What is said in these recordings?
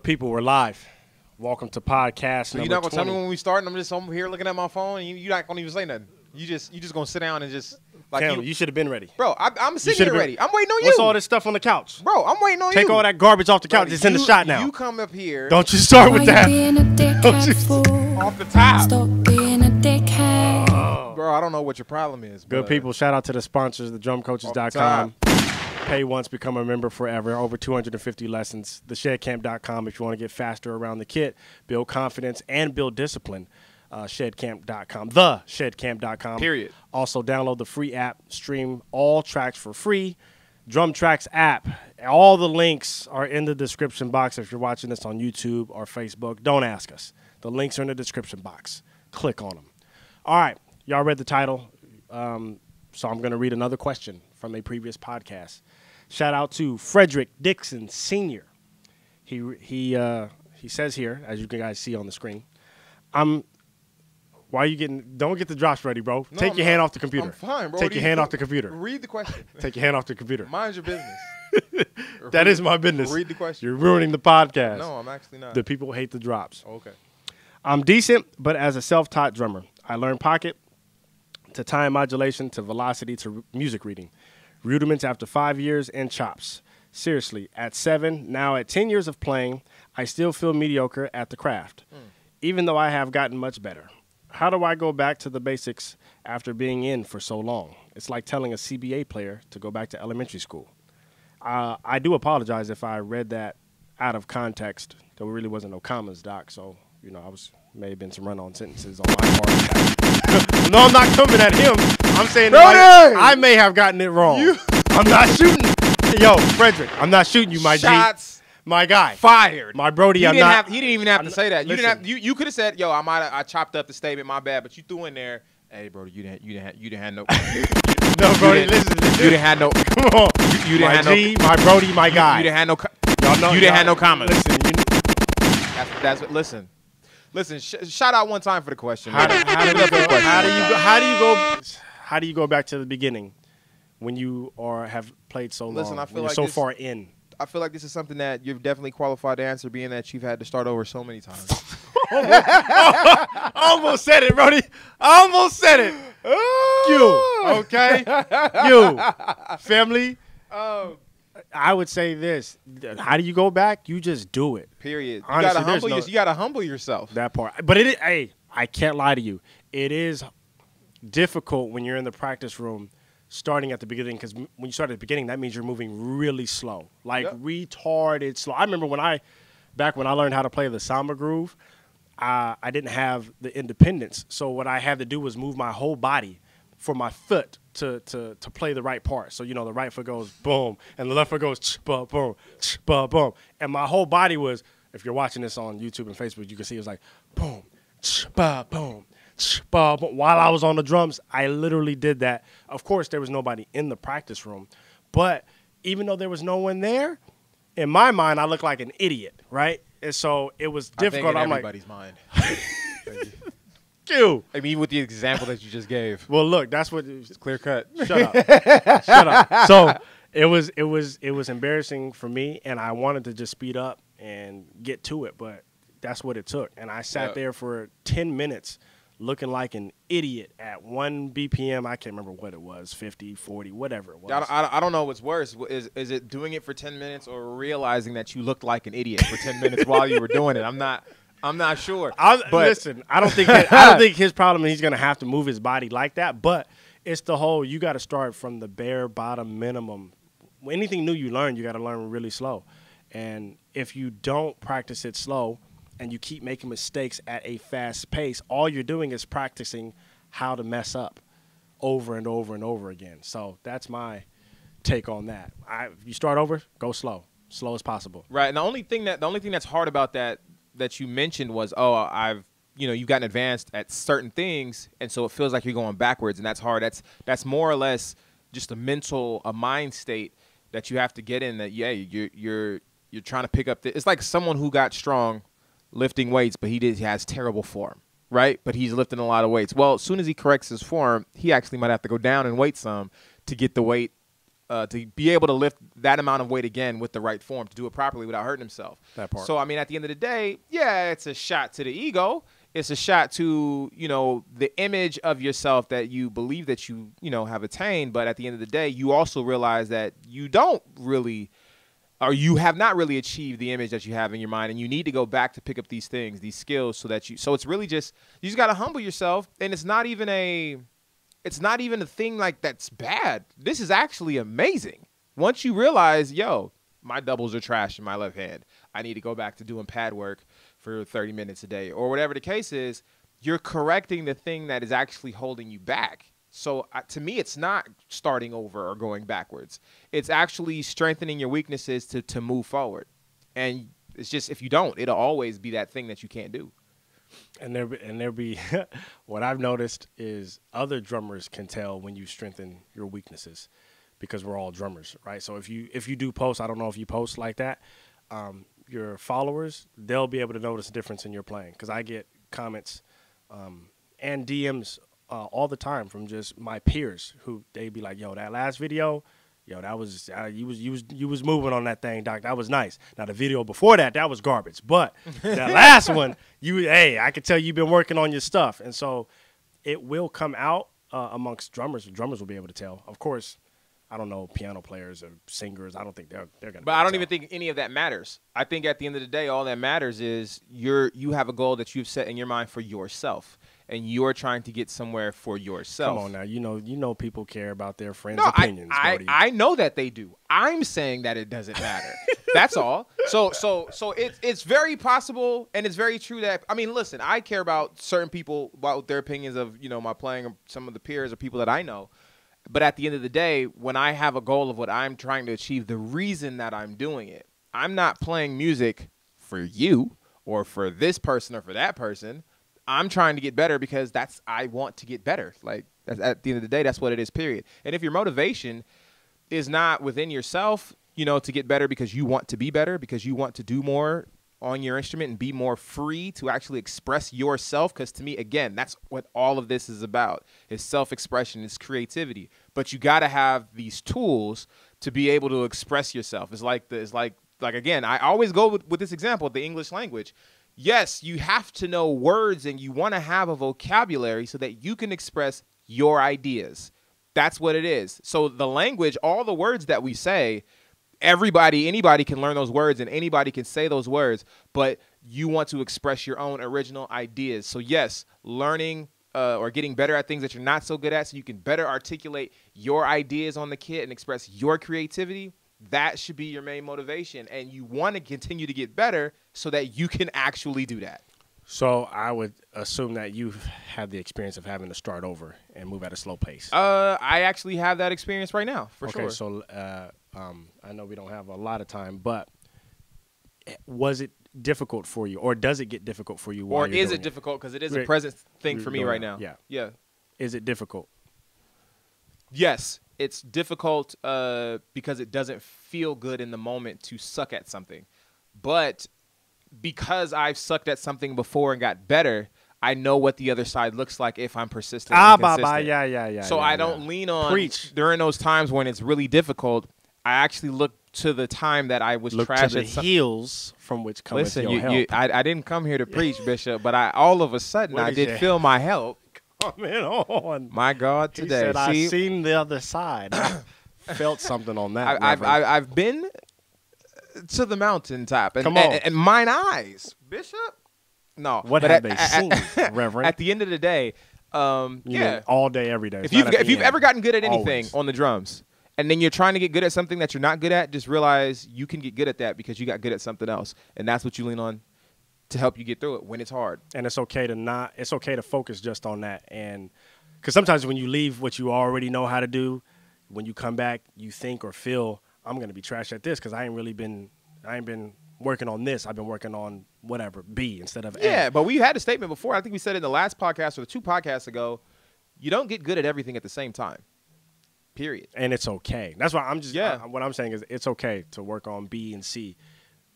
Good people, we're live. Welcome to podcast So number you're not gonna 20. tell me when we start, and I'm just over here looking at my phone, and you're not gonna even say nothing. You just gonna sit down and just like Cam, you should have been ready. bro. I'm sitting here ready. I'm waiting on you. What's all this stuff on the couch? Bro, I'm waiting on you. Take all that garbage off the couch. Bro, It's in the shot now. You come up here. Don't you start with that. Off the top. Stop being a dickhead. Bro, I don't know what your problem is. Good but people, shout out to the sponsors, thedrumcoaches.com. Pay once, become a member forever. Over 250 lessons. Theshedcamp.com if you want to get faster around the kit, build confidence, and build discipline. Shedcamp.com. Theshedcamp.com. Period. Also, download the free app. Stream all tracks for free. DrumTrax app. All the links are in the description box if you're watching this on YouTube or Facebook. Don't ask us. The links are in the description box. Click on them. All right. Y'all read the title. So I'm going to read another question from a previous podcast. Shout out to Frederick Dixon Sr. He says here, as you guys see on the screen, why are you getting? Don't get the drops ready, bro. No, Take your hand off the computer. I'm fine, bro. Take your hand off the computer. Read the question. Take your hand off the computer. Mind your business. That is my business. Read the question. You're ruining the podcast. No, I'm actually not. The people hate the drops. Okay. I'm decent, but as a self-taught drummer, I learned pocket to time modulation to velocity to music reading. Rudiments after 5 years and chops. Seriously, at 7, now at 10 years of playing, I still feel mediocre at the craft, even though I have gotten much better. How do I go back to the basics after being in for so long? It's like telling a CBA player to go back to elementary school. I do apologize if I read that out of context. There really wasn't no commas, Doc, so, you know, may have been some run-on sentences on my part. No, I'm not coming at him. I'm saying that I may have gotten it wrong. I'm not shooting. Yo, Frederick, I'm not shooting you, my Shots G. My guy. fired. My Brody, He I'm didn't not. He didn't even have to say that. You Listen. didn't have. You could have said, "Yo, I chopped up the statement. My bad." But you threw in there, "Hey, bro, you didn't have no." No, Brody, listen. You didn't have no. Come on. You didn't My have G, no. my Brody, my guy. You didn't have no. Y'all know, You didn't have no comments. Listen, That's what. Listen. Shout out one time for the question. How do you go back to the beginning when you have played so long? Listen, I feel when you're like so this- far in. I feel like this is something that you're definitely qualified to answer, being that you've had to start over so many times. Almost said it, Brody. Almost said it. You, okay? You, family. I would say this. How do you go back? You just do it. Period. Honestly, You gotta humble yourself. That part. But hey, I can't lie to you. It is difficult when you're in the practice room starting at the beginning, because when you start at the beginning, that means you're moving really slow, like retarded slow. I remember back when I learned how to play the samba groove, I didn't have the independence. So what I had to do was move my whole body for my foot to play the right part. So, you know, the right foot goes boom, and the left foot goes ch-ba, boom, ch-ba, boom. And my whole body was, if you're watching this on YouTube and Facebook, you can see it was like boom, ch-ba, boom. While I was on the drums, I literally did that. Of course, there was nobody in the practice room, but even though there was no one there, in my mind, I looked like an idiot, right? And so it was difficult. I think in I'm everybody's mind. you. I mean, with the example that you just gave. Well, look, that's what. It's clear cut. Shut up. Shut up. So it was embarrassing for me, and I wanted to just speed up and get to it, but that's what it took. And I sat there for 10 minutes. Looking like an idiot at 1 BPM. I can't remember what it was, 50, 40, whatever it was. I don't know what's worse. Is it doing it for 10 minutes or realizing that you looked like an idiot for 10 minutes while you were doing it? I'm not sure. Listen, I don't think his problem is he's going to have to move his body like that, but it's the whole, you got to start from the bare bottom minimum. Anything new you learn, you got to learn really slow. And if you don't practice it slow, and you keep making mistakes at a fast pace, all you're doing is practicing how to mess up over and over and over again. So that's my take on that. If you start over, go slow as possible. Right. And the only thing that's hard about that you mentioned was, you've gotten advanced at certain things, and so it feels like you're going backwards, and that's hard. That's more or less just a mind state that you have to get in. That you're trying to pick up. It's like someone who got strong lifting weights, but he has terrible form, right? But he's lifting a lot of weights. Well, as soon as he corrects his form, he actually might have to go down and weight some to get the weight to be able to lift that amount of weight again with the right form, to do it properly without hurting himself. That part. So, I mean, at the end of the day, yeah, it's a shot to the ego. It's a shot to, the image of yourself that you believe that you have attained. But at the end of the day, you also realize that you don't really, or you have not really achieved the image that you have in your mind. And you need to go back to pick up these things, these skills, so it's really just, you just got to humble yourself. And it's not even a thing like that's bad. This is actually amazing. Once you realize, my doubles are trash in my left hand, I need to go back to doing pad work for 30 minutes a day, or whatever the case is, you're correcting the thing that is actually holding you back. So to me, it's not starting over or going backwards. It's actually strengthening your weaknesses to move forward. And it's just, if you don't, it'll always be that thing that you can't do. And there be what I've noticed is other drummers can tell when you strengthen your weaknesses, because we're all drummers, right? So if you do post, I don't know if you post like that, your followers, they'll be able to notice a difference in your playing, because I get comments and DMs all the time from just my peers who they be like, yo, that last video, that was you was moving on that thing, Doc. That was nice. Now the video before that was garbage, but that last one, I could tell you've been working on your stuff, and so it will come out amongst drummers. Drummers will be able to tell. Of course, I don't know piano players or singers. I don't think they're gonna. But I don't even think any of that matters. I think at the end of the day, all that matters is you have a goal that you've set in your mind for yourself, and you're trying to get somewhere for yourself. Come on now, you know people care about their friends' opinions. I know that they do. I'm saying that it doesn't matter. That's all. So it's very possible, and it's very true that, I mean, listen, I care about certain people, about their opinions of my playing, or some of the peers or people that I know. But at the end of the day, when I have a goal of what I'm trying to achieve, the reason that I'm doing it, I'm not playing music for you or for this person or for that person. I'm trying to get better because I want to get better. Like, at the end of the day, that's what it is, period. And if your motivation is not within yourself, to get better because you want to be better, because you want to do more on your instrument and be more free to actually express yourself, because to me, again, that's what all of this is about, is self-expression, is creativity. But you got to have these tools to be able to express yourself. It's like again, I always go with this example, the English language. Yes, you have to know words, and you want to have a vocabulary so that you can express your ideas. That's what it is. So the language, all the words that we say, anybody can learn those words, and anybody can say those words, but you want to express your own original ideas. So yes, learning or getting better at things that you're not so good at so you can better articulate your ideas on the kit and express your creativity, that should be your main motivation. And you want to continue to get better so that you can actually do that. So I would assume that you've had the experience of having to start over and move at a slow pace. I actually have that experience right now, for sure. Okay, so I know we don't have a lot of time, but was it difficult for you, or does it get difficult for you? Or is it difficult? Because it is a present thing for me right now. Yeah. Is it difficult? Yes, it's difficult because it doesn't feel good in the moment to suck at something. But because I've sucked at something before and got better, I know what the other side looks like if I'm persistent and consistent. Yeah. So I don't lean on during those times when it's really difficult. I actually look to the time that I was trash at the heels from which cometh your help. I didn't come here to preach, Bishop, but all of a sudden I did feel my help. Coming on. My God, today. He said, I seen the other side. I felt something on that. I've been to the mountaintop and mine eyes, Bishop. No, what have they seen, Reverend? At the end of the day, all day, every day. If you've ever gotten good at anything on the drums, and then you're trying to get good at something that you're not good at, just realize you can get good at that because you got good at something else, and that's what you lean on to help you get through it when it's hard. And it's okay to focus just on that, and because sometimes when you leave what you already know how to do, when you come back, you think or feel, I'm going to be trash at this because I ain't been working on this. I've been working on whatever, B instead of A. Yeah, but we had a statement before. I think we said it in the last podcast or the 2 podcasts ago. You don't get good at everything at the same time. Period. And it's okay. That's why I'm just what I'm saying is it's okay to work on B and C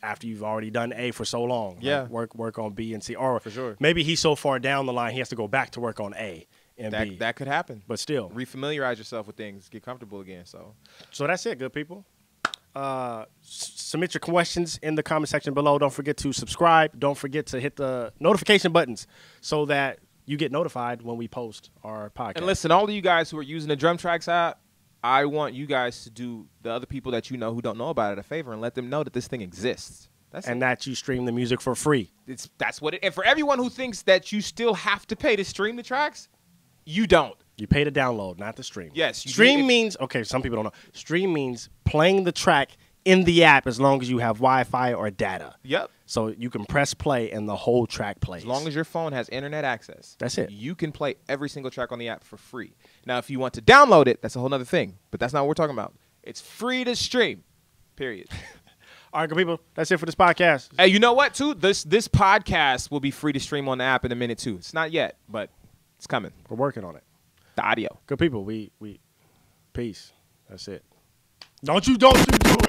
after you've already done A for so long. Yeah. Like work on B and C. Or for sure. Maybe he's so far down the line he has to go back to work on A and B. That could happen. But still. Refamiliarize yourself with things. Get comfortable again. So that's it, good people. Submit your questions in the comment section below. Don't forget to subscribe. Don't forget to hit the notification buttons so that you get notified when we post our podcast. And listen, all of you guys who are using the DrumTrax app, I want you guys to do the other people that you know who don't know about it a favor and let them know that this thing exists. That you stream the music for free. That's what it. And for everyone who thinks that you still have to pay to stream the tracks, you don't. You pay to download, not to stream. Yes. Stream means, okay, some people don't know. Stream means playing the track in the app as long as you have Wi-Fi or data. Yep. So you can press play and the whole track plays. As long as your phone has internet access. That's it. You can play every single track on the app for free. Now, if you want to download it, that's a whole other thing. But that's not what we're talking about. It's free to stream, period. All right, good people. That's it for this podcast. Hey, you know what, too? This podcast will be free to stream on the app in a minute, too. It's not yet, but it's coming. We're working on it. The audio. Good people. We peace. That's it. Don't you do it.